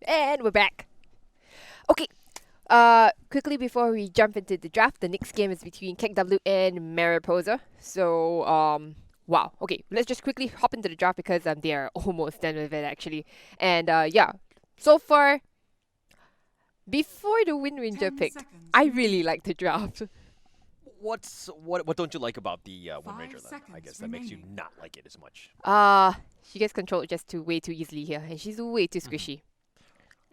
And we're back. Okay. Quickly before we jump into the draft, the next game is between KEKW and Mariposa. So, wow. Okay, let's just quickly hop into the draft because they are almost done with it actually. And yeah, so far, before the Wind Ranger 10 pick, seconds I remaining. really like the draft. What don't you like about the Wind 5 Ranger then? I seconds guess that makes you remaining. not like it as much. She gets controlled just way too easily here, and she's way too Mhm. squishy.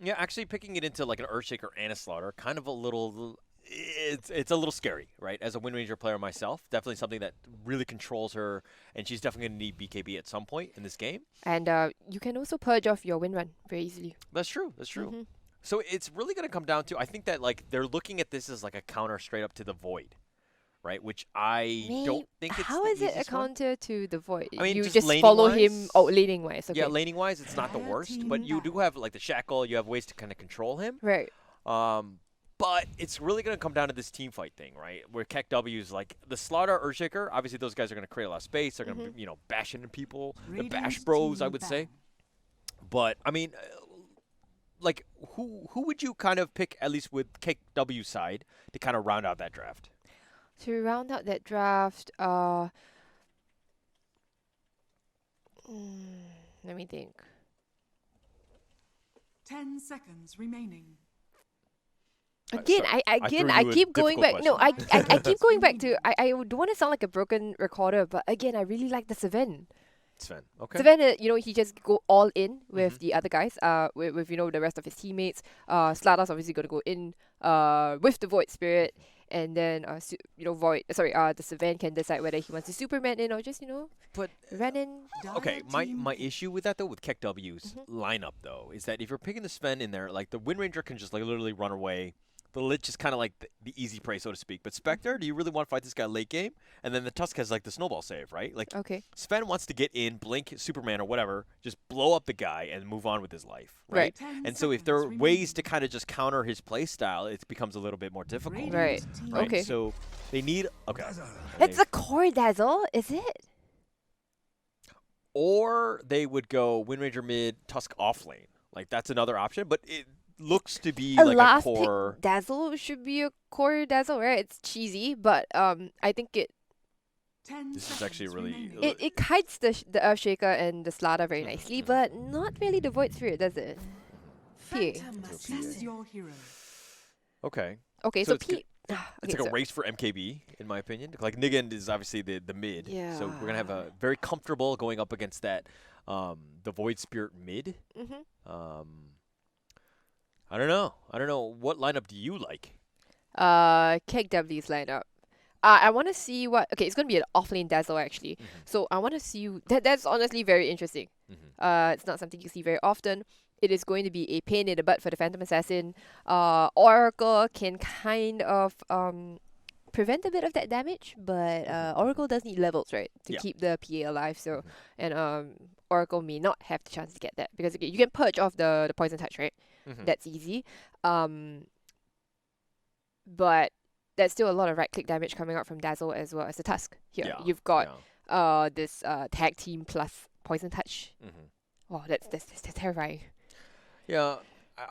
Yeah, actually picking it into like an Earthshaker and a Slaughter, kind of a little. It's a little scary, right? As a Wind Ranger player myself, definitely something that really controls her, and she's definitely going to need BKB at some point in this game. And you can also purge off your Wind Run very easily. That's true. That's true. Mhm. So it's really going to come down to I think that like they're looking at this as like a counter straight up to the Void, right? Which I don't think it's How the is it a easiest one. counter to the Void? I mean, You just just laning follow him. wise. Oh, laning wise. Okay. Yeah, laning wise, it's not the Entire worst, team but you do battle. have like the shackle. You have ways to kind of control him. Right. But it's really going to come down to this team fight thing, right? Where KEKW is like the Slaughter, Earthshaker. Obviously, those guys are going to create a lot of space. They're going to, bash into people. The bash Radiant bros, I team would say. battle. But I mean, like who would you kind of pick at least with KEKW side to kind of round out that draft? To round out that draft, let me think. 10 seconds remaining. Again, sorry, I I threw I you a keep going back. difficult No, I keep going back Remaining. to. I don't want to sound like a broken recorder, but again, I really like the Sven. Sven. Okay. Sven, he just go all in with Mhm. the other guys. With the rest of his teammates. Slada's obviously gonna go in. With the Void Spirit, and then Void. Sorry. The Sven can decide whether he wants to Superman in or just But run in. okay, Dire my team issue with that though with KEKW's lineup though is that if you're picking the Sven in there, like the Wind Ranger can just like literally run away. The Lich is kind of like the easy prey, so to speak. But Spectre, do you really want to fight this guy late game? And then the Tusk has like the snowball save, right? Like Okay. Sven wants to get in, blink Superman or whatever, just blow up the guy and move on with his life, Right. right? 10 And so if there are seconds ways to remaining. kind of just counter his play style, it becomes a little bit more difficult, Radiant Right. team right? Okay. So they need okay. It's They- a core dazzle, is it? or they would go Wind Ranger mid, Tusk off lane. Like that's another option, but it looks to be A like a last core. pick dazzle should be a core dazzle, right? It's cheesy, but I think 10 This is actually seconds really- remaining. it kites the Earthshaker and the Slada very Mhm, nicely, mhm. but not really the Void Spirit, does it? P. Phantom PA. seize your hero. Okay. Okay, So so it's P. It's Okay, like a so- race for MKB, in my opinion. Like Nigan is obviously the mid, so we're gonna have Yeah. a very comfortable going up against that, the Void Spirit mid. Mhm. I don't know. What lineup do you like? KEKW's lineup. I want to see what. Okay, it's gonna be an offlane dazzle actually. Mhm. So I want to see that's honestly very interesting. Mhm. It's not something you see very often. It is going to be a pain in the butt for the Phantom Assassin. Oracle can kind of prevent a bit of that damage, but Oracle does need levels, right, to Yeah. keep the PA alive. So Mhm. and Oracle may not have the chance to get that because okay, you can purge off the poison touch, right? Mhm. That's easy. But there's still a lot of right click damage coming out from Dazzle as well as the Tusk. Here Yeah, you've got yeah. this tag team plus poison touch. Mhm. Oh, that's terrifying. Yeah,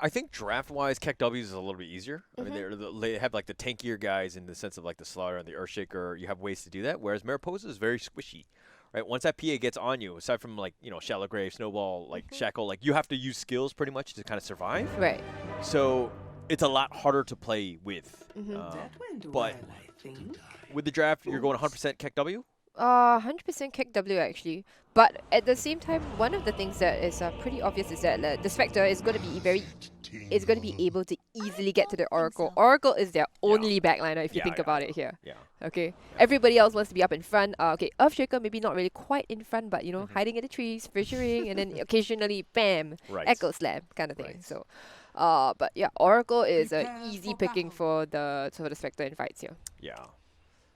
I think draft-wise, KEKW is a little bit easier. I mean, they have like the tankier guys in the sense of like the Slaughter and the Earthshaker. You have ways to do that, whereas Mariposa is very squishy, right? Once that PA gets on you, aside from like Shallow Grave, Snowball, like Shackle, like you have to use skills pretty much to kind of survive. Right. So it's a lot harder to play with. That went but well, I think. with the draft, you're going 100% KEKW. 100% KEKW actually. But at the same time, one of the things that is pretty obvious is that the Spectre is going to be able to easily get to the Oracle. Oracle is their only backliner if you think about it here. Yeah. Okay. Everybody else wants to be up in front. Okay, Earthshaker maybe not really quite in front, but hiding in the trees, fissuring, and then occasionally bam, Right. Echo Slam kind of thing. Right. So, but yeah, Oracle is Prepare easy for picking battle. for the Spectre in fights here. Yeah.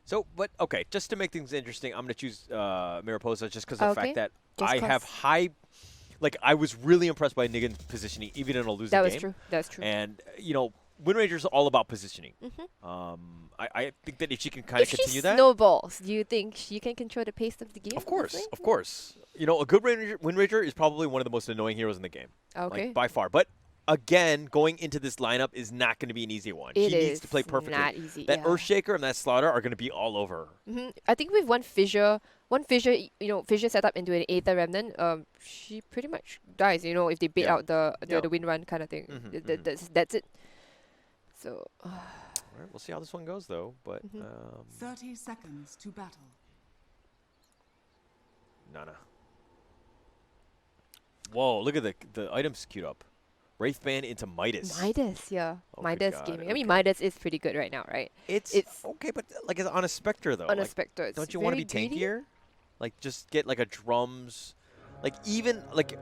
So, but okay, just to make things interesting, I'm gonna choose Mariposa just because of the Okay. fact that Just I have 'cause. high, like I was really impressed by Nigan's positioning even in a losing That was game. true. That's true. And Wind Ranger's all about positioning. Mhm. I think that if she can kind of If she continue that, snowballs, do you think she can control the pace of the game? of course, honestly? of course. A good Wind Ranger is probably one of the most annoying heroes in the game, Okay. like by far. But again, going into this lineup is not going to be an easy one. It He needs to play is perfectly. not easy. That Yeah. Earthshaker and that Slaughter are going to be all over. I think with one fissure, fissure set up into an Aether Remnant, she pretty much dies. If they bait Yeah. out the Yeah. wind run kind of thing. Mhm, That's it. So. All right, we'll see how this one goes, though. But 30 seconds to battle. Nana. Whoa! Look at the items queued up. Wraithband into Midas. Midas, yeah. Oh, good Midas God, gaming. I okay. mean, Midas is pretty good right now, right? It's It's- okay, but like it's on a Spectre though. On a like, Spectre, it's don't you want to very be greedy. tankier? Like just get like a drums, like even like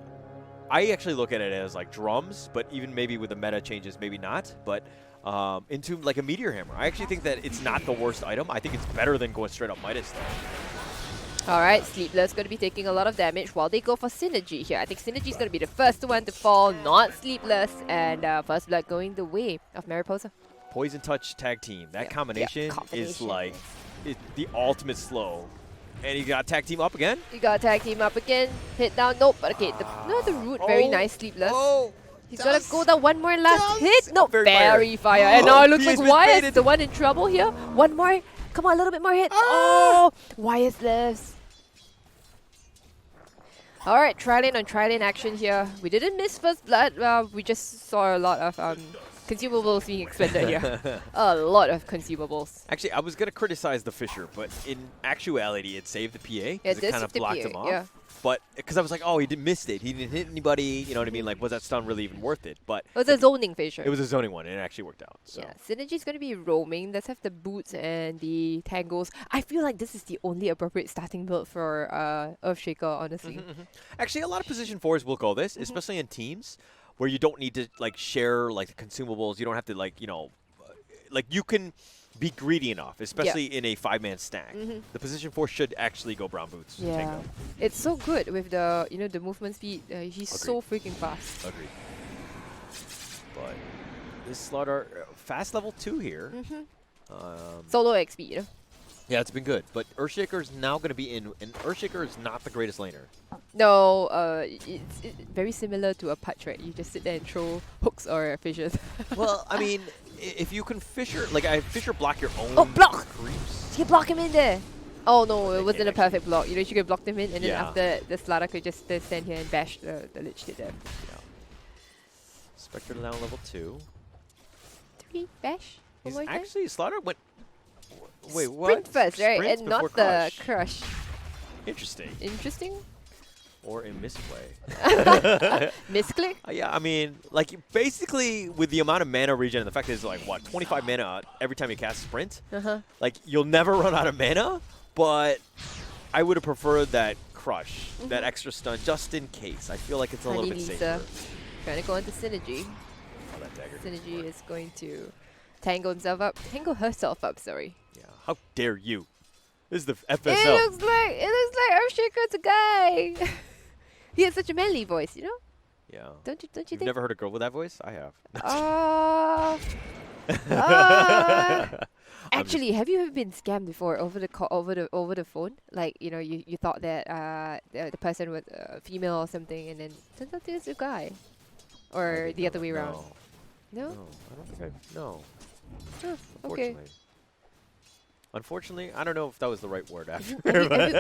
I actually look at it as like drums, but even maybe with the meta changes, maybe not. But into like a Meteor Hammer. I actually think that it's not the worst item. I think it's better than going straight up Midas though. Alright, Sleepless going to be taking a lot of damage while they go for Synergy here. I think Synergy is going to be the first one to fall, not Sleepless. And First Blood going the way of Mariposa. Poison Touch tag team. That Yeah, combination is combination. like the ultimate slow. And you got tag team up again. You got tag team up again. Hit down. Nope. But okay, the root, very nice, Sleepless. Oh, He's got to go down one more last hit. No, Very very fire. fire. And now it looks He like has been Wyatt's baited. the one in trouble here. One more. Come on, a little bit more hits. Oh, Wyatt's lives. Alright, tri-lane on tri-lane action here. We didn't miss First Blood. We just saw a lot of consumables being expended here. A lot of consumables. Actually, I was going to criticize the Fisher, but in actuality, it saved the PA. Yeah, Because it it kind of saved the blocked PA, him off. yeah. But because I was like, oh, he missed it. He didn't hit anybody. You know what I mean? Like, was that stun really even worth it? But It was a zoning fissure. it was a zoning one, and it actually worked out. So. Yeah, Synergy's going to be roaming. Let's have the boots and the tangles. I feel like this is the only appropriate starting build for Earthshaker, honestly. Actually, a lot of position fours will go this, especially in teams where you don't need to like share like the consumables. You don't have to like like you can be greedy enough, especially in a 5-man stack. The position four should actually go brown boots. Yeah, Tango. it's so good with the the movement speed. He's so freaking fast. Agreed. But this Slaughter, fast level 2 here. Solo XP, Yeah, it's been good. But Earthshaker is now going to be in, and Earthshaker is not the greatest laner. No, it's very similar to a Putch, right? You just sit there and throw hooks or fissures. Well, I mean, if you can Fisher, like I Fisher block your own Oh, block! creeps. You block him in there. Oh no, it They wasn't a can't perfect block. You could have blocked him in, and then Yeah. after the Slaughter could just stand here and bash the Lich to them. Spectre down level 2. 3 bash. One He's more time? actually Slaughter went. Wait, Sprint what? first, right? Sprint And not before the crush. crush. Interesting. Interesting. Or a misplay. Misclick. Yeah, I mean, like basically with the amount of mana regen and the fact that it's like what 25 mana every time you cast Sprint, like you'll never run out of mana. But I would have preferred that crush, that extra stun, just in case. I feel like it's a little Honey bit Lisa. safer. Trying to go into Synergy. Oh, that dagger. Synergy is going to tangle himself up. Tangle herself up, sorry. Yeah. How dare you? This is the It FSL. looks like Earthshaker's a guy. He has such a manly voice, you know? Yeah. Don't you You've think? never heard a girl with that voice? I have. Actually, have you ever been scammed before over the phone? Like you thought that the person was female or something, and then turns out it's a guy, or the other way around. No, No. I don't think I. No. Oh, okay. Unfortunately. Unfortunately, I don't know if that was the right word after.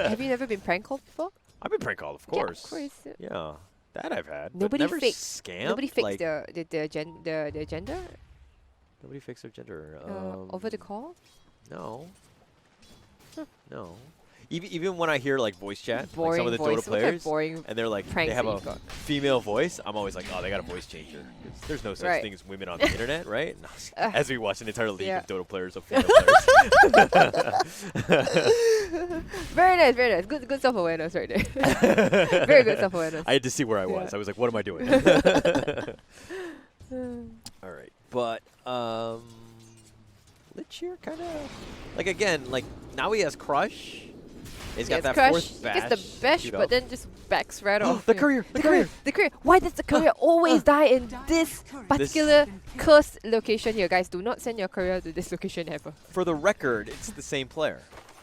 Have you never been prank called before? I've been prank called, of course. Yeah, of course. Yeah, that I've had. but Nobody never faked. scammed. Nobody fakes like, the gender Nobody fakes their gender. over the call. No. Huh. No. Even when I hear like voice chat, like Boring some of the voice. Dota What kind of players, boring and they're like they pranks have that a you've got? female voice, I'm always like, oh, they got a voice changer. 'Cause there's no such Right. thing as women on the internet, right? No, as we watch an entire league Yeah. of Dota players of female players. Very nice, very nice. Good self-awareness right there. Very good self-awareness. I had to see where I was. Yeah. I was like, what am I doing? All right, but Lich here kind of like again, like now he has Crush. He's got that Crush. fourth He bash. gets the bash, queued but up. then just backs right off. The yeah. courier, the courier, courier. the courier. Why does the courier always die in this particular cursed location here, guys? Do not send your courier to this location ever. For the record, it's the same player.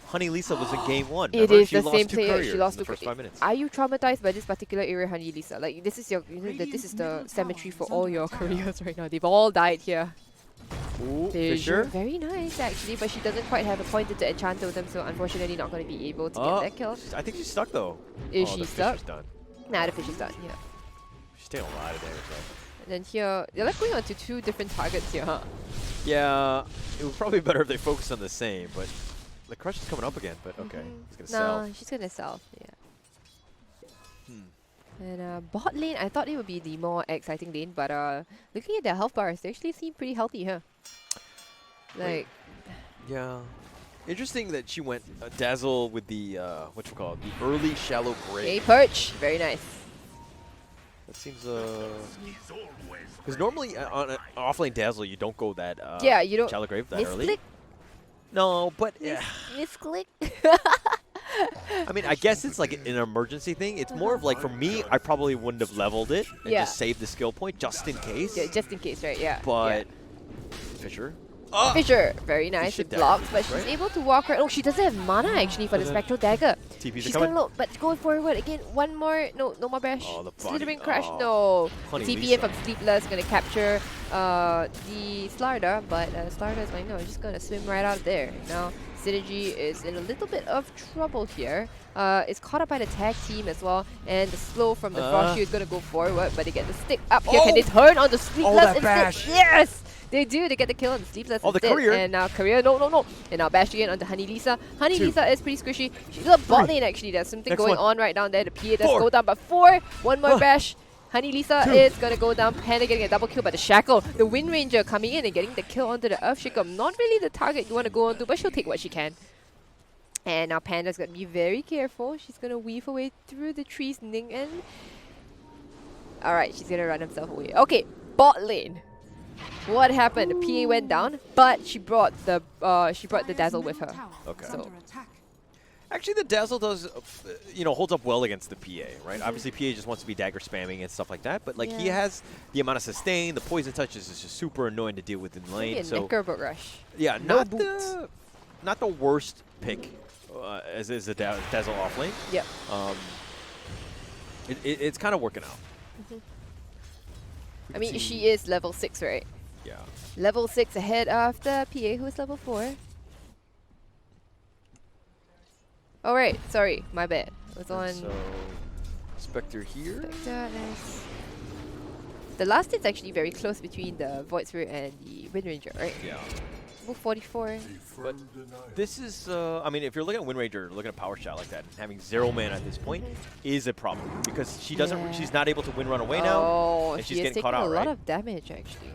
Honey Lisa was in game 1. It Remember? is She the lost same 2 player. couriers She lost in the to first 5 minutes. Are you traumatized by this particular area, Honey Lisa? Like this is your, this is the cemetery for all your careers right now. They've all died here. Ooh, Fissure. Fisher. Very nice actually, but she doesn't quite have a point to enchant them, so unfortunately not going to be able to get that kill. I think she's stuck though. Is oh, she the stuck? Fisher's done. Nah, the fish is done. Yeah. She's taking a lot of damage though. And then here, they're like going on to 2 different targets here, huh? Yeah, it would probably be better if they focused on the same, but the crush is coming up again. But okay, it's gonna No, sell. she's gonna sell. Yeah. Hmm. And bot lane, I thought it would be the more exciting lane, but looking at their health bars, they actually seem pretty healthy here. Like, Yeah. Interesting that she went Dazzle with the the early shallow okay, grave. perch, very nice. That seems because normally on an offlane Dazzle you don't go that Yeah, you don't shallow grave that early. misclick, No, but yeah. misclick. I mean, I guess it's like an emergency thing. It's more of like, for me, I probably wouldn't have leveled it and Yeah. just saved the skill point just in case. Yeah, just in case, right? Yeah. But Fisher. Oh! Fisher, very nice should with dagger, blocks, but she's right? able to walk right. Oh, she doesn't have mana actually for the spectral dagger. TPs She's are gonna coming. low, but going forward again. One more, no more bash. Oh, the Slithering funny- crash, oh. no. Honey TPA Lisa. from Sleepless gonna capture the Slardar, but Slardar is like, no, just gonna swim right out of there. Now Synergy is in a little bit of trouble here. It's caught up by the tag team as well, and the slow from the Frosty is gonna go forward, but they get the stick up here. Can they turn on the Sleepless that instead? bash. Yes! They do. They get the kill on the Sleepless Oh, the instead. courier. And now courier, no. And now bash again onto Honey Lisa. Honey Lisa is pretty squishy. She's a bot lane actually. There's something Next going one. on right down there. The PA does 4. go down, but 4. One more Huh. bash. Honey Lisa 2. is gonna go down. Panda getting a double kill by the Shackle. The Wind Ranger coming in and getting the kill onto the Earthshaker. Not really the target you want to go onto, but she'll take what she can. And now Panda's gonna be very careful. She's gonna weave her way through the trees, Ning and alright, she's gonna run herself away. Okay, bot lane. What happened? The PA went down, but she brought the Dazzle with her. Okay. So- Actually, the Dazzle does, holds up well against the PA, right? Obviously, PA just wants to be dagger spamming and stuff like that, but like he Yeah. has the amount of sustain, the poison touches is just super annoying to deal with in Maybe lane. a So Necrobook rush. yeah, No not boots. not the worst pick as is the Dazzle off lane. Yep. It's kind of working out. I mean, she is level 6, right? Yeah. Level 6 ahead of the PA, who is level 4. Oh, right. Sorry. My bad. It was on So Spectre here. Spectre. Nice. The last hit's actually very close between the Void Spirit and the Wind Ranger, right? Yeah. Move 44. But this is, I mean, if you're looking at Wind Ranger, looking at Power Shot like that, and having 0 mana at this point is a problem because she doesn't, Yeah. she's not able to win run away now, Oh, and she she's is getting taking caught out, a lot right? of damage actually.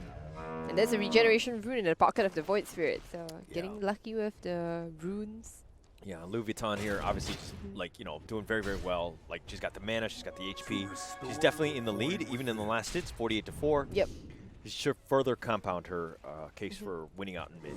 And there's a regeneration rune in the pocket of the Void Spirit, so getting lucky with the runes. Yeah, Louis Vuitton here, obviously, just, like, doing very, very well. Like, she's got the mana, she's got the HP. She's definitely in the lead, even in the last hits, 48-4. Yep. This should further compound her case for winning out in mid.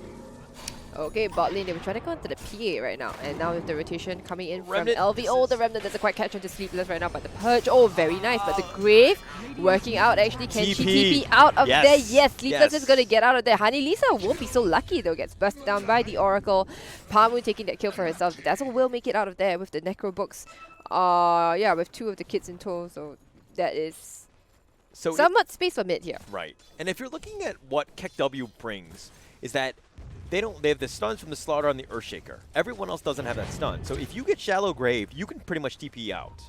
Okay, bot lane, they were trying to go into the PA right now. And now with the rotation coming in Remnant. from LV. Oh, the Remnant doesn't quite catch onto Sleepless right now, but the Purge, oh, very nice. But the Grave working out actually. Can she TP. TP out of Yes. there? Yes, Sleepless Yes. is going to get out of there. Honey Lisa won't be so lucky though, gets busted down by the Oracle. Pamu taking that kill for herself. Dazzle will make it out of there with the Necro books. Yeah, with 2 of the kids in tow, so that is So somewhat space for mid here. right. And if you're looking at what KEKW brings, is that they have the stuns from the Slaughter on the Earthshaker. Everyone else doesn't have that stun. So if you get Shallow Grave, you can pretty much TP out.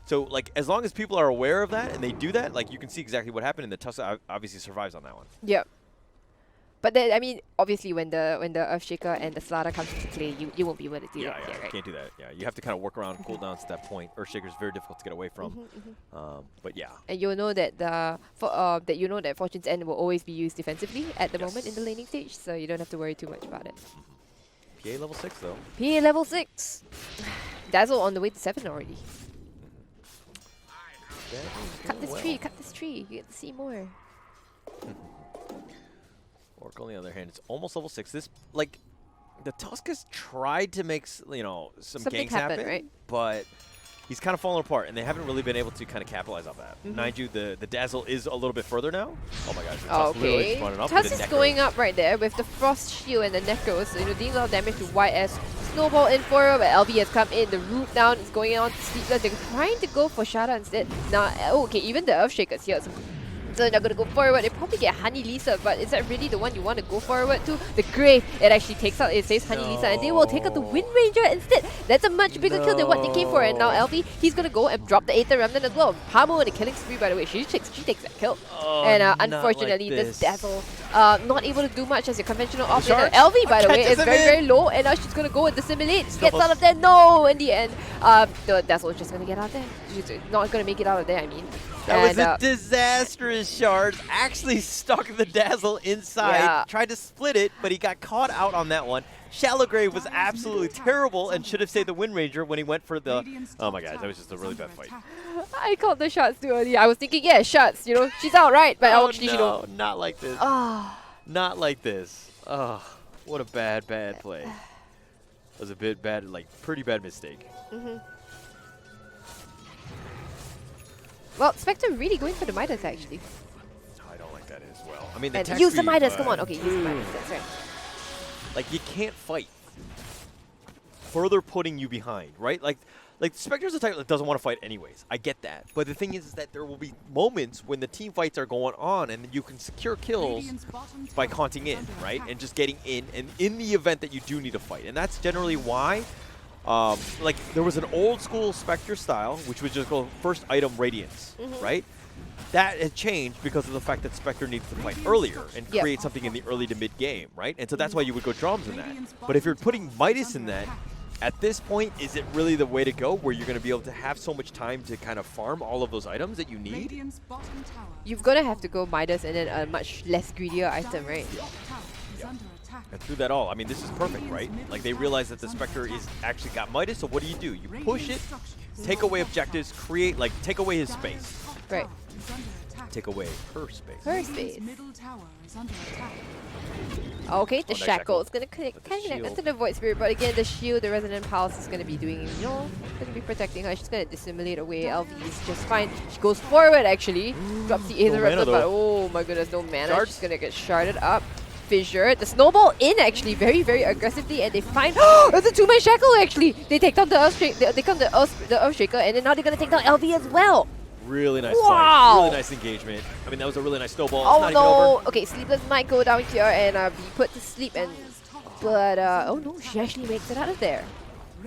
So like as long as people are aware of that and they do that, like you can see exactly what happened, and the Tussa obviously survives on that one. Yep. But then, I mean, obviously when the Earthshaker and the Slaughter comes into play, you won't be able to do that here, you right? can't do that. Yeah, you have to kind of work around cooldowns at that point. Earthshaker is very difficult to get away from. But yeah. And you'll know that that Fortune's End will always be used defensively at the moment in the laning stage, so you don't have to worry too much about it. PA level 6 though. PA level 6. Dazzle on the way to 7 already. Cut this tree, cut this tree. You get to see more. Oracle, on the other hand, it's almost level 6. This, like, the Tusk has tried to make, some Something ganks happen, happen, right? but he's kind of fallen apart, and they haven't really been able to kind of capitalize on that. Mind you, the Dazzle is a little bit further now. Oh my gosh, Tusk literally just running up. Tusk is going up right there with the Frost Shield and the Necros, so, dealing a lot of damage to YS. Snowball in for it, but LV has come in. The root down is going on to Sleepless. They're trying to go for Shada instead. Now, okay, even the Earthshaker's here. So they're not going to go forward. They probably get Honey Lisa, but is that really the one you want to go forward to? The Grave, it actually takes out, it saves Honey Lisa, and they will take out the Wind Ranger instead. That's a much bigger kill than what they came for. And now LV, he's going to go and drop the Aether Remnant as well. Pamo in the killing spree, by the way. She takes that kill. And unfortunately, like this Dazzle, not able to do much as a conventional offlaner. LV, by the way, is very, very low, and now she's going to go and dissimulate. Gets out of there. No! In the end, the Dazzle is just going to get out of there. She's not going to make it out of there, I mean. That was a disastrous shard. Actually stuck the Dazzle inside. Yeah. Tried to split it, but he got caught out on that one. Shallow Grave was absolutely terrible and should have saved the Wind Ranger when he went for the... Oh my gosh, that was just a really bad fight. I called the shots too early. I was thinking, yeah, shots, she's out, right? But actually, she don't. Not like this. Not like this. Oh, what a bad play. It was a bit bad, like, pretty bad mistake. Well, Spectre really going for the Midas, actually. I don't like that as well. I mean, And use the Midas, come on. Okay, use the Midas, that's right. Like, you can't fight. Further putting you behind, right? Like Spectre's a type that doesn't want to fight anyways. I get that. But the thing is that there will be moments when the team fights are going on and you can secure kills by conting in, right? And just getting in, and in the event that you do need to fight. And that's generally why, like, there was an old school Spectre style, which was just go first item Radiance, right? That had changed because of the fact that Spectre needs to fight earlier and create something in the early to mid game, right? And so that's why you would go drums in that. But if you're putting Midas in that, at this point, is it really the way to go where you're going to be able to have so much time to kind of farm all of those items that you need? You're going to have to go Midas and then a much less greedier item, right? And through that all, I mean, this is perfect, right? Like, they realize that the Spectre is actually got Midas, so what do? You push it, take away objectives, create, like, take away his space. Right. Take away her space. Her space. Okay, the nice shackle is going to With the connect shield. into the Void Spirit, but again, the shield, the Resonant Pulse is going to be doing, going to be protecting her. She's going to dissimulate away. LV is just fine. She goes forward, actually. Drops the Aether mana, Raptor, but oh my goodness, no mana. Shards. She's going to get sharded up. Fissure. The snowball in, actually, very, very aggressively, and they find... Oh, it's a two-man shackle, actually! They take down the Earthshaker, they come the Earthshaker, and then now they're going to take down LV as well. Really nice Wow. fight. Really nice engagement. I mean, that was a really nice snowball. Oh It's not even no! over. Okay, Sleepless might go down here and be put to sleep, and oh no, she actually makes it out of there.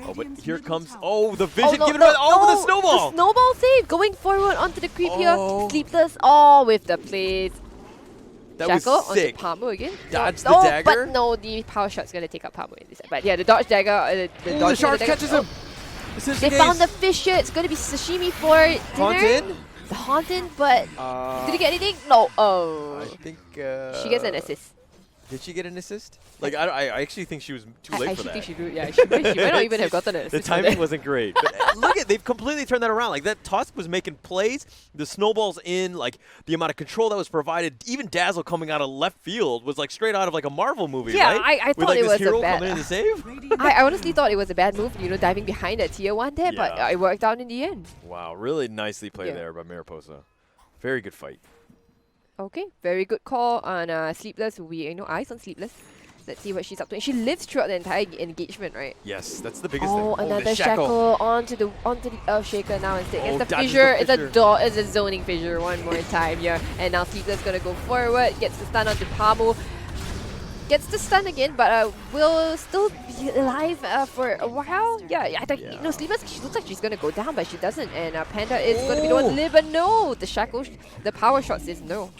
Oh, but here comes... Oh, the vision no, given no, away. Oh, no, the snowball! The snowball save going forward onto the creep Oh. here. Sleepless, all with the plays. That Shackle was sick. onto Pamo again. Dodge no, the dagger. But no, the power shot's gonna take out Pamo in this. But yeah, the dodge dagger. The Ooh, dodge the shark dagger. catches him. They found the fissure. It's gonna be sashimi for dinner. Haunted? The haunted, but did he get anything? No. Oh. I think... She gets an assist. Did she get an assist? Like, I actually think she was too late I for actually that. think she do. Yeah, she might not even have gotten an The assist. timing wasn't great. But look at, they've completely turned that around. Like, that Tusk was making plays. The snowballs in, like, the amount of control that was provided. Even Dazzle coming out of left field was, like, straight out of, like, a Marvel movie, Yeah, right? I With, thought like, it this was a hero bad- coming in to save. I honestly thought it was a bad move, diving behind that tier 1 there, but Yeah. it worked out in the end. Wow, really nicely played Yeah. there by Mariposa. Very good fight. Okay, very good call on Sleepless. Eyes on Sleepless. Let's see what she's up to. And she lives throughout the entire engagement, right? Yes, that's the biggest Oh, thing. another the shackle onto the Earthshaker now instead. Oh, It's the dodges the fissure. fissure. It's a zoning fissure one more time here. And now Sleepless gonna go forward, gets the stun onto Pamo. Gets the stun again, but will still be alive for a while. Yeah, I think Sleepless. She looks like she's gonna go down, but she doesn't. And Panda is gonna be the one to live. But no, the shackle, the power shot says no.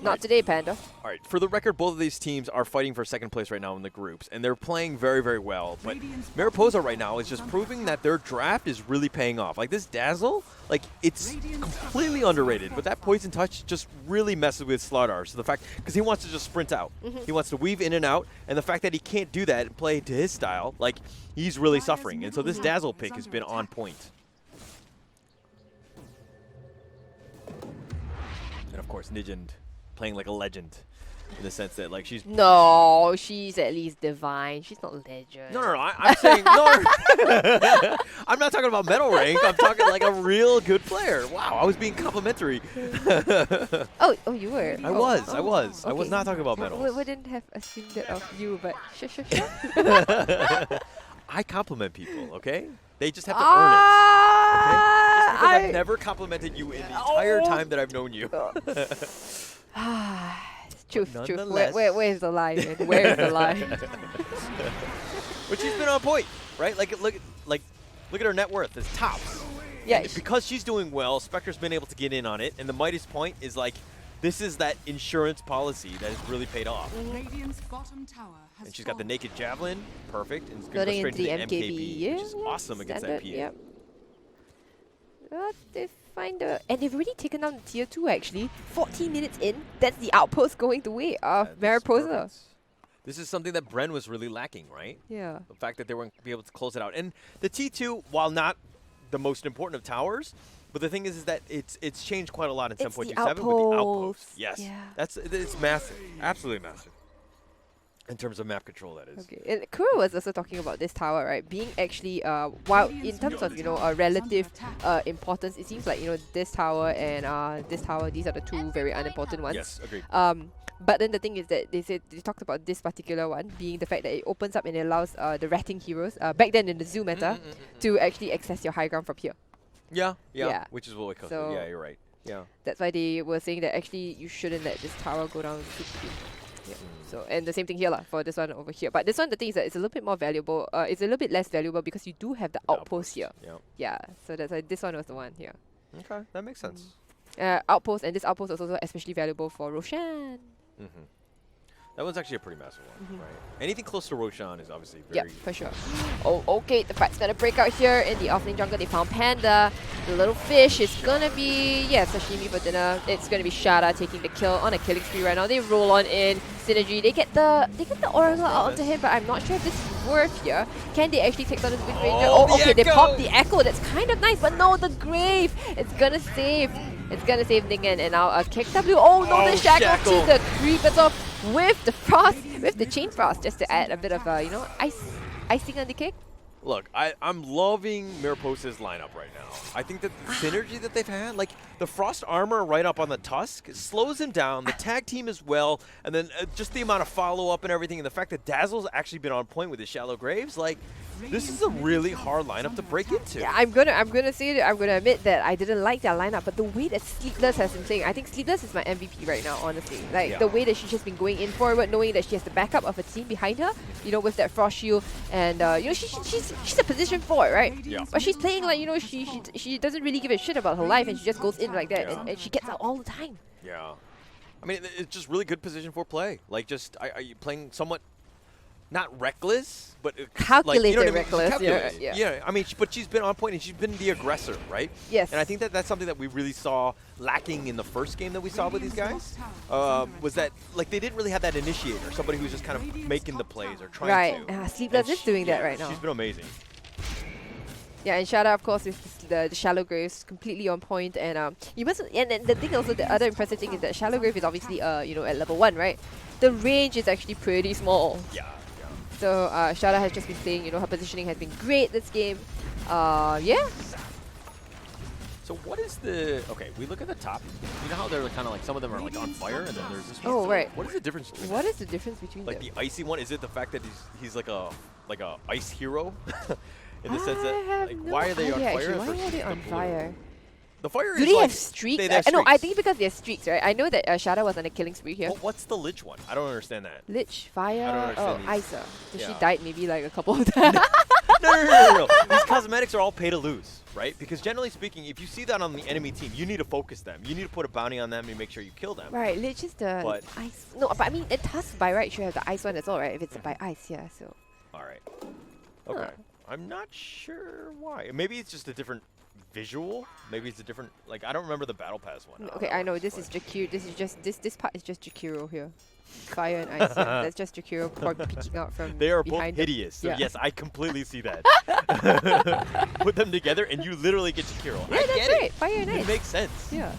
Not today, Panda. All right, for the record, both of these teams are fighting for second place right now in the groups, and they're playing very, very well. But Mariposa right now is just proving that their draft is really paying off. Like, this Dazzle, like, it's completely underrated, but that Poison Touch just really messes with Slardar. So the fact, because he wants to just sprint out. He wants to weave in and out, and the fact that he can't do that and play to his style, like, he's really suffering. And so this Dazzle pick has been on point. And of course, Nijand playing like a legend. in the sense that like she's No, she's at least divine. She's not legend. no. I'm saying no. I'm not talking about medal rank. I'm talking like a real good player. Wow, I was being complimentary. Oh, you were. I was. I was Okay. not talking about medals. Wouldn't have assumed that of you, but sure. I compliment people, okay? They just have to earn it. Okay? Just because I've never complimented you in the entire time that I've known you. Truth. nonetheless- Where's the lie, man? Where's the lie? But she's been on point, right? Look at her net worth. It's tops. Yeah. And because she's doing well, Spectre's been able to get in on it, and the Midas point is like, this is that insurance policy that has really paid off. Radiant's bottom tower has And she's got the fallen. naked javelin, perfect, and it's going to go Loading straight into into the the MKB, Yeah, which is awesome against that PA. Yep. They find and they've already taken down the tier 2 actually. 14 minutes in, that's the outpost going the way of This is Mariposa. perfect. This is something that Bren was really lacking, right? Yeah. The fact that they weren't be able to close it out. And the T2, while not the most important of towers, but the thing is that it's changed quite a lot in It's the 7.27 with the outpost. outpost. Yes. Yeah. It's massive. Absolutely massive. In terms of map control, that is. Okay. And Kuro was also talking about this tower, right? Being actually, while in terms of relative importance, it seems like this tower and this tower, these are the two very unimportant ones. Yes, agreed. But then the thing is that they talked about this particular one being the fact that it opens up and it allows the ratting heroes back then in the zoo meta to actually access your high ground from here. Yeah, Yeah. which is what we call So- yeah, you're right. Yeah. That's why they were saying that actually you shouldn't let this tower go down too quickly. Yeah. So and the same thing here lah for this one over here. But this one, the thing is that it's a little bit more valuable. It's a little bit less valuable because you do have the outpost here. Yeah. Yeah. So that's why this one was the one here. Okay, that makes sense. Outpost, and this outpost is also especially valuable for Roshan. Mm-hmm. That one's actually a pretty massive one, right? Anything close to Roshan is obviously Yeah, very... for sure. Oh, okay. The fight's gonna break out here in the offlane jungle. They found Panda. The little fish is gonna be sashimi for dinner. It's gonna be Shada taking the kill on a killing spree right now. They roll on in synergy. They get the Oracle out onto him, but I'm not sure if this is worth here. Can they actually take down this Wind Ranger? Oh, Oh, the okay. They Echo! popped the Echo. That's kind of nice, but no, the Grave. It's gonna save. It's gonna save Ningen, and now a KEKW. Oh no, the Shackle to the creep. It's off with the Frost, with the Chain Frost, just to add a bit of icing on the cake. Look, I'm loving Mariposa's lineup right now. I think that the synergy that they've had, like the Frost armor right up on the Tusk, slows him down. The tag team as well, and then just the amount of follow-up and everything, and the fact that Dazzle's actually been on point with his Shallow Graves, like, this is a really hard lineup to break into. Yeah, I'm gonna admit that I didn't like that lineup, but the way that Sleepless has been playing, I think Sleepless is my MVP right now, honestly. Like the way that she's just been going in forward, knowing that she has the backup of a team behind her, with that Frost Shield, and she's a position forward, right? Yeah. But she's playing like she doesn't really give a shit about her life, and she just goes in like that, and she gets out all the time. Yeah. I mean, it's just really good position for play. Like, just are you playing somewhat not reckless, but Calculated reckless. Calculated. Yeah. I mean, but she's been on point and she's been the aggressor, right? Yes. And I think that that's something that we really saw lacking in the first game that we saw with these guys. Was that like they didn't really have that initiator, somebody who's just kind of making the plays or trying to. Right. Sleepless is doing that right now. She's been amazing. Yeah, and Shada, of course, with the Shallow Graves completely on point, and you must. And the thing also, the other impressive thing is that Shallow Grave is obviously at level 1, right? The range is actually pretty small. Yeah. So Shada has just been saying, her positioning has been great this game. Yeah. So what is the... Okay, we look at the top. You know how they're kind of like, some of them are like on fire, and then there's this one. Oh, right. What is the difference between What is the difference between like them? the icy one? Is it the fact that he's like a ice hero? In the sense I that, have like, no why are they on idea, fire? actually. Why versus are they the on blue? fire? The fire Do is they like, have streaks? They have No, I streaks. think because they have streaks, right? I know that Shada was on a killing spree here. What's the Lich one? I don't understand that. Lich, fire, understand these. Isa. So she Yeah. died maybe like a couple of times. No. These cosmetics are all pay to lose, right? Because generally speaking, if you see that on the enemy team, you need to focus them. You need to put a bounty on them and make sure you kill them. Right, Lich is the But- ice. No, but I mean, it Tusk by right should have the ice one as well, right? If it's by ice, yeah. So All right. Okay. I'm not sure why. Maybe it's just a different visual. Maybe it's a different, like, I don't remember the Battle Pass one. okay, I know this is Jakiro. This is just this part is just Jakiro here. Fire and ice. Yeah. That's just Jakiro peeking out from They are both behind them. hideous. So Yeah. yes, I completely see that. Put them together and you literally get Shakiro. Yeah, I that's get right. it. Fire and ice. It makes sense. Yeah.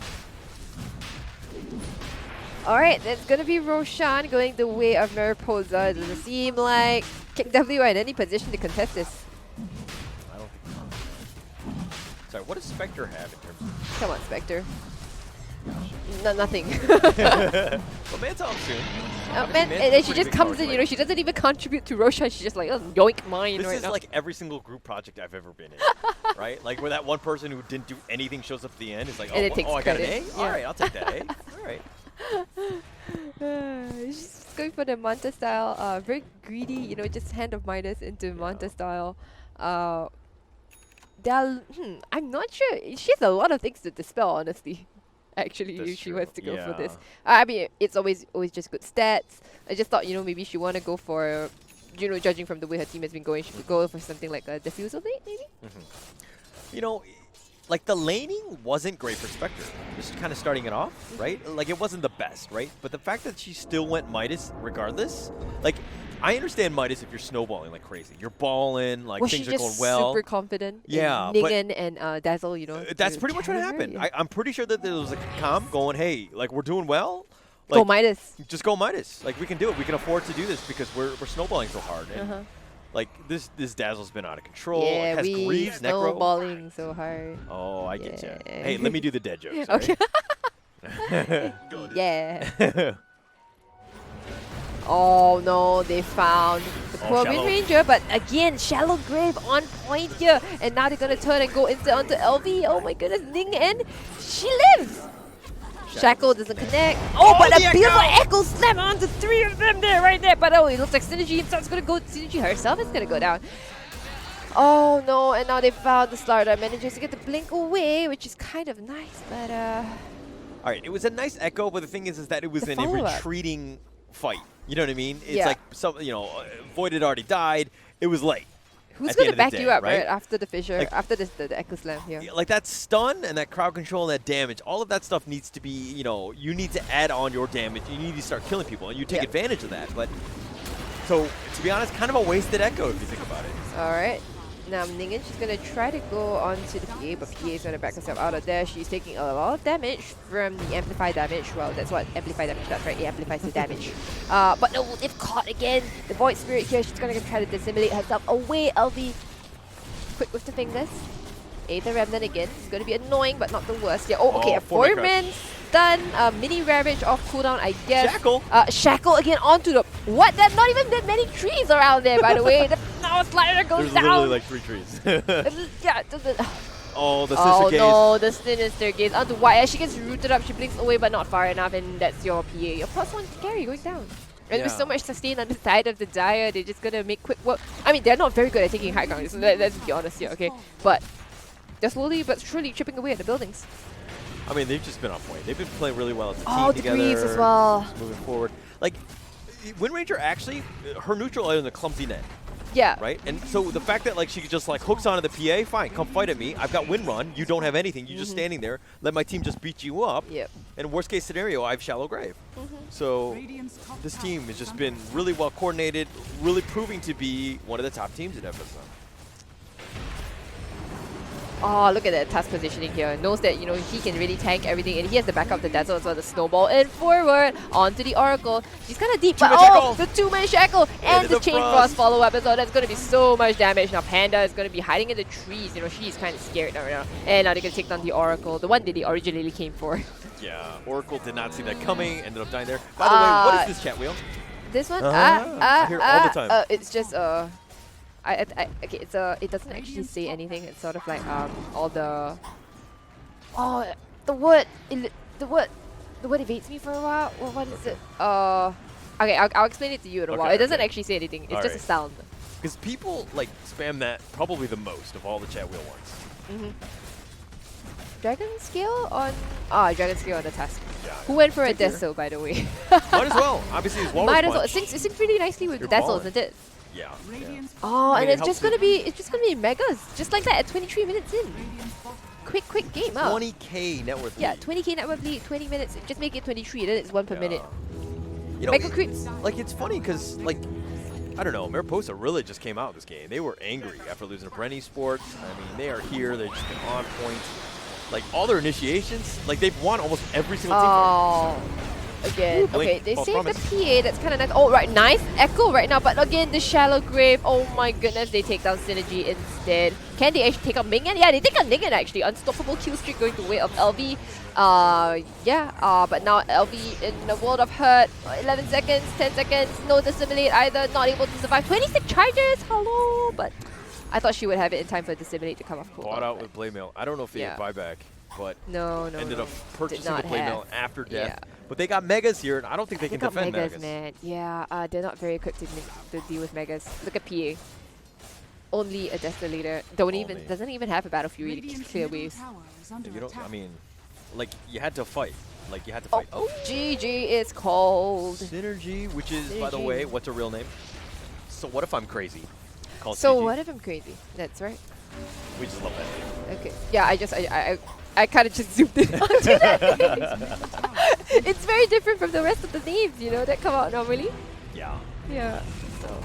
Alright, that's gonna be Roshan going the way of Mariposa. It doesn't seem like KEKW are in any position to contest this. I don't think so. Sorry, what does Spectre have in terms of... Come on, Spectre. No, nothing. Well, Man's soon. Man, and then she just comes in, you know, she doesn't even contribute to Roshan. She's just like, oh, yoink mine This right is now. like every single group project I've ever been in, right? Like where that one person who didn't do anything shows up at the end is like, oh, And it takes I got an A? credit. Yeah. All right, I'll take that A. All right. She's going for the Manta style. Very greedy, you know, just hand of Midas into Manta style. I'm not sure. She has a lot of things to dispel, honestly. Actually, That's if she true. wants to go for this. Yeah. I mean, it's always just good stats. I just thought, you know, maybe she want to go for, you know, judging from the way her team has been going, she could go for something like a Diffusal Blade, maybe? You know, like the laning wasn't great for Spectre. Just kind of starting it off, right? Like it wasn't the best, right? But the fact that she still went Midas regardless, like I understand Midas if you're snowballing like crazy. You're balling, like Was things she are going just well. super confident Yeah, in but Ningen and Dazzle, you know? That's to pretty much what carry her? happened. Yeah. I'm pretty sure that there was like a comm going, hey, like we're doing well. Go Like, Midas. just go Midas. Like we can do it. We can afford to do this because we're snowballing so hard. And like this Dazzle's been out of control. Yeah, It has we Greaves, Necro. snowballing so hard. Oh, I get ya. Yeah. Hey, let me do the dead jokes. Okay. Right? Yeah. Oh no, they found the poor Wind Shallow. Ranger, but again, Shallow Grave on point here. And now they're gonna turn and go instant onto LV. Oh my goodness, Ningen, she lives! Shackle doesn't connect. Oh, but the a beautiful Echo! Echo slam onto three of them there, right there. But oh, it looks like Synergy himself's gonna go, Synergy herself is gonna go down. Oh no, and now they found the Slardar, manages to get the blink away, which is kind of nice, but All right, it was a nice echo, but the thing is that it was The in a follow-up. retreating fight. You know what I mean? It's Yeah. like some, you know, Void had already died. It was late. who's At the gonna end of the back day, you up, right? right? After the Fissure, Like- after this, the Echo Slam here. Yeah, like that stun and that crowd control and that damage, all of that stuff needs to be, you know, you need to add on your damage. You need to start killing people, and you take Yeah. advantage of that. But so, to be honest, kind of a wasted echo if you think about it. Alright. Now Ningen, she's gonna try to go onto the PA, but PA is gonna back herself out of there. She's taking a lot of damage from the amplify damage. Well, that's what amplify damage does, right? It amplifies the damage. But no, they've caught again. The Void Spirit here, she's gonna try to dissimulate herself away. LV, quick with the fingers. Aether Remnant again. It's gonna be annoying, but not the worst. Yeah. Oh, okay. Oh, A four-man four-man stun. Mini Ravage off cooldown, I guess. Shackle. Shackle again onto the. What? There's not even that many trees around there, by the way. Now Slider goes There's down. literally like 3 trees. Yeah. Oh, the Oh sister gaze. no, the Sinister Gaze onto Y. As she gets rooted up, she blinks away, but not far enough, and that's your PA. Your +1 carry going down. And with Yeah. so much sustain on the side of the Dire, they're just gonna make quick work. I mean, they're not very good at taking high ground, so let's be honest here, okay? But they're slowly but surely chipping away at the buildings. I mean, they've just been on point. They've been playing really well as a team Oh, the together. Greaves as well. Just moving forward. Like, Wind Ranger actually, her neutral item is a clumsy net, Yeah. right? And so the fact that like she just like hooks onto the PA, fine, come fight at me. I've got Wind Run. You don't have anything. You're just standing there. Let my team just beat you up. Yep. And worst case scenario, I have Shallow Grave. So Radiant's top this tower team has just under been really well coordinated, really proving to be one of the top teams in FSL. Oh, look at that task positioning here. Knows that, you know, he can really tank everything, and he has the backup of the Dazzle as well, the Snowball, and forward onto the Oracle. She's kind of deep, but Two-man oh, shackle. the two-man shackle and Into the the Chain frost. Frost follow-up as well. That's going to be so much damage. Now Panda is going to be hiding in the trees. You know, she's kind of scared now, right now. And now they're going to take down the Oracle, the one that they originally came for. Yeah, Oracle did not see that coming, ended up dying there. By the way, what is this chat wheel? This one, I hear it all the time. it's just okay. It doesn't actually say anything. It's sort of like all the the word evades me for a while. Well, what is it? Okay, I'll explain it to you in a Okay, while. It doesn't okay. actually say anything. It's All just a right. sound. Because people like spam that probably the most of all the chat wheel ones. Dragon scale on Dragon scale on the task. Yeah. Who went for a Take care. Deso, by the way? Might as well. Obviously, it's Walrus Might as well. It Punch. syncs really nicely with You're Deso, balling. isn't it? Yeah. Radiant's Oh, I mean, and it it's just helps gonna be megas, just like that at 23 minutes in. Quick game up. 20K net worth. Yeah, lead. 20k net worth lead, 20 minutes. Just make it 23. Then it's 1 per Yeah. minute. You know, Mega it- crits. like it's funny because like I don't know, Mariposa really just came out this game. They were angry after losing to Brenny Sports. I mean, they are here. They've just been on point. Like all their initiations, like they've won almost every single team. Oh, again. Blink. Okay, they False saved the promise. PA. That's kind of nice. Oh, right, nice echo right now. But again, the shallow grave. Oh my goodness, they take down Synergy instead. Can they actually take out Minion? Yeah, they take out Minion actually. Unstoppable kill streak going the way of LV. But now LV in the world of hurt. 11 seconds, 10 seconds. No dissimulate either. Not able to survive. 26 charges. Hello, but I thought she would have it in time for dissimulate to come off cooldown. Bought out but with Blade Mail. I don't know if they Yeah. had buyback, but no, ended no. up purchasing the not Blade have. Mail after death. Yeah. But they got Megas here, and I don't think they can got defend Megas, Megas. man. Yeah, they're not very equipped to deal with Megas. Look at PA. Only a Desolator. Doesn't even have a Battle Fury to Radiant's clear middle waves. tower is under You don't. attack. I mean, like you had to fight. Like you had to Oh, fight. GG is called. Synergy, which is, by the Synergy. way, what's her real name? So what if I'm crazy? Called So CG. what if I'm crazy? That's right. We just love that name. Okay. Yeah, I kind of just zoomed in onto that. It's very different from the rest of the names, that come out normally. Yeah. Yeah. So.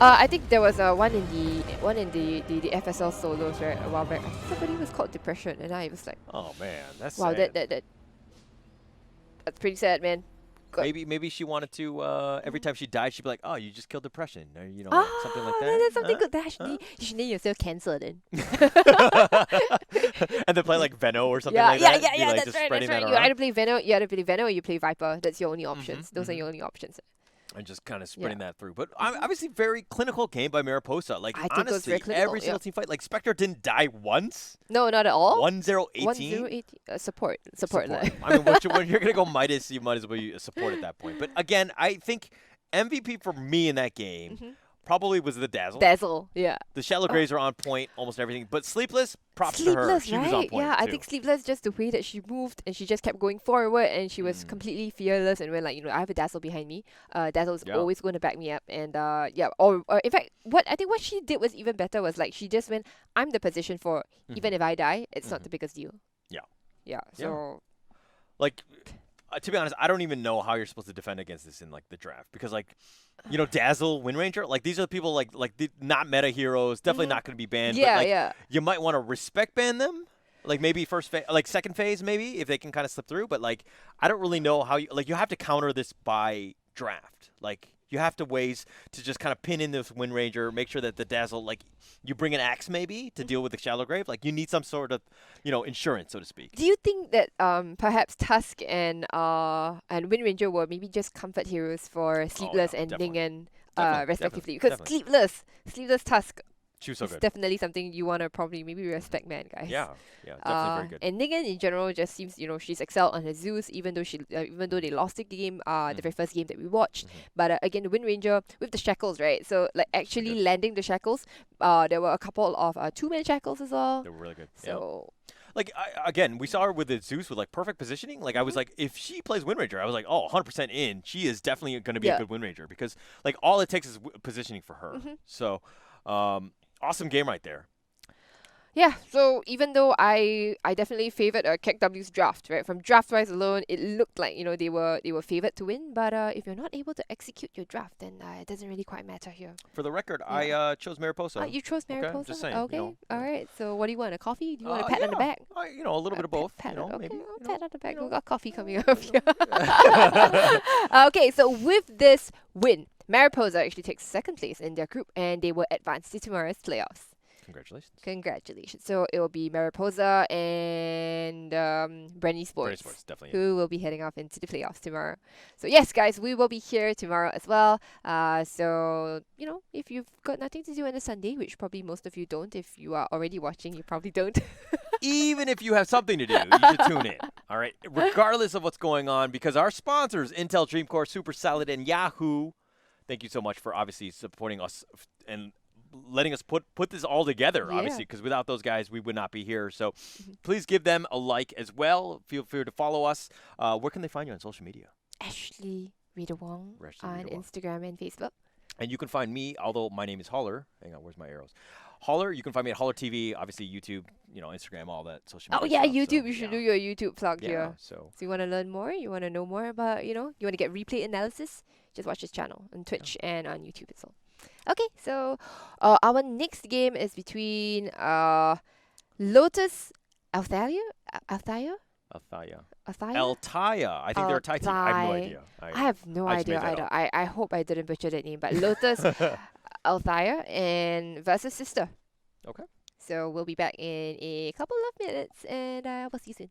I think there was one in the FSL solos right a while back. I think somebody was called Depression, and I was like, Oh man, that's wow, sad. that's pretty sad, man. Good. Maybe she wanted to. Every time she died, she'd be like, "Oh, you just killed depression," or something like that. That's something Huh? good. You should name yourself Cancer then. And then play like Veno or something Yeah, like yeah, that. yeah, Be, yeah. like, That's just right. spreading That's right. that You around. either play Venom, or you play Viper. That's your only options. Those are your only options. And just kind of spreading that through. But obviously, very clinical game by Mariposa. Like, I think it was honestly, very clinical, every single team fight, like, Spectre didn't die once. No, not at all. 1-0-18. 1-0-18. Support. Like. I mean, when you're going to go Midas, you might as well support at that point. But again, I think MVP for me in that game probably was the Dazzle. Yeah. The Shallow Graves are on point, almost everything. But Sleepless, props to her. Sleepless, She right? was on point, Yeah, I too. think Sleepless, just the way that she moved and she just kept going forward and she was completely fearless and when I have a Dazzle behind me. Dazzle is always going to back me up and or in fact, what she did was even better was like she just went, I'm the position for even if I die, it's not the biggest deal. Yeah. Yeah. So Like, to be honest, I don't even know how you're supposed to defend against this in like the draft because like, Dazzle, Wind Ranger, like these are the people like the not meta heroes, definitely not going to be banned. Yeah, but, like, yeah. You might want to respect ban them, like maybe second phase maybe if they can kind of slip through. But like, I don't really know how you have to counter this by draft. Like you have to ways to just kind of pin in this Wind Ranger, make sure that the Dazzle like you bring an axe maybe to deal with the Shallow Grave. Like you need some sort of insurance, so to speak. do you think that perhaps Tusk and Wind Ranger were maybe just comfort heroes for Sleepless and definitely. Ningen Definitely, respectively? Because definitely. Sleepless Tusk She was so is good. definitely something you want to probably maybe respect, man, guys. Yeah, definitely very good. And Ningen in general just seems, she's excelled on her Zeus, even though they lost the game, the very first game that we watched. But again, the Wind Ranger with the shackles, right? So like actually landing the shackles, there were a couple of 2-man shackles as well. They were really good. So Like, again, we saw her with the Zeus with, like, perfect positioning. Like, I was like, if she plays Wind Ranger, I was like, oh, 100% in. She is definitely going to be a good Wind Ranger because, like, all it takes is positioning for her. So, awesome game right there. yeah, so even though I definitely favored KEKW's draft, right? From draft wise alone, it looked like they were favored to win. But if you're not able to execute your draft, then it doesn't really quite matter here. For the record, I chose Mariposa. You chose Mariposa. just saying, Okay, all right. So what do you want? A coffee? Do you want a Uh, pat on the yeah. back? A little bit of both. Pat, You know, okay, maybe. pat on the back. We got coffee coming up here. Okay, so with this win, Mariposa actually takes second place in their group, and they will advance to tomorrow's playoffs. Congratulations. Congratulations. So it will be Mariposa and Brandy Sports, definitely. who will be heading off into the playoffs tomorrow. So yes, guys, we will be here tomorrow as well. So, if you've got nothing to do on a Sunday, which probably most of you don't, if you are already watching, you probably don't. Even if you have something to do, you should tune in. All right? Regardless of what's going on, because our sponsors, Intel, Dreamcore, Super Salad, and Yahoo, thank you so much for obviously supporting us and letting us put this all together, obviously, because without those guys, we would not be here. So please give them a like as well. Feel free to follow us. Where can they find you on social media? Ashley Rita Wong Ashley on Rita Wong. Instagram and Facebook. And you can find me, although my name is Holler. Hang on, where's my arrows? Holler, you can find me at Holler TV, obviously YouTube, Instagram, all that social media. Oh yeah, stuff. YouTube. So, You should yeah. do your YouTube plug Yeah, here. so So you want to learn more? You want to know more about, you want to get replay analysis? Just watch this channel on Twitch and on YouTube as well. Okay, so our next game is between Lotus Althea? Althea. Althea? Althea. I think they're a Thai team. I have no idea. I have no I just idea made that either. up. I hope I didn't butcher that name, but Lotus, Althea, and versus Sister. Okay. So we'll be back in a couple of minutes, and we'll see you soon.